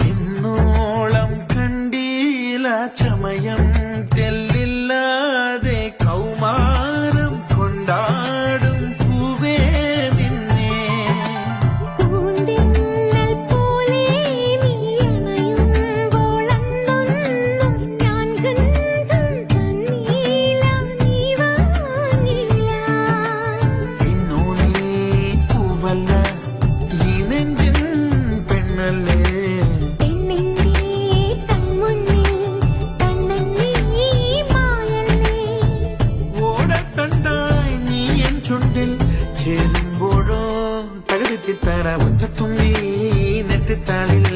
ഇന്നോളം കണ്ടീല ചമയം തെല്ലില്ലാതെ കൗമാരം കൊണ്ടാടും പൂവേ നിന്നെ പൂന്തിന്നൽ പോലെ നീയണയുമ്പോൾ അന്നൊന്നും ഞാൻ ഗന്ധം തന്നീല നീ വാങ്ങില്ല ഇന്നു നീ പൂവല്ല ഈ നെഞ്ചിൻ പെണ്ണല്ലേ പെണ്ണിന്റെ കൺമുന്നിൽ കണ്ണൻ നീ മായല്ലേ ഓടത്തണ്ടായി നീ എൻ ചുണ്ടിൽ ചേരുമ്പോഴോ തകർത്തിത്തറ ഒറ്റത്തുള്ളി നെറ്റിത്താളിൽ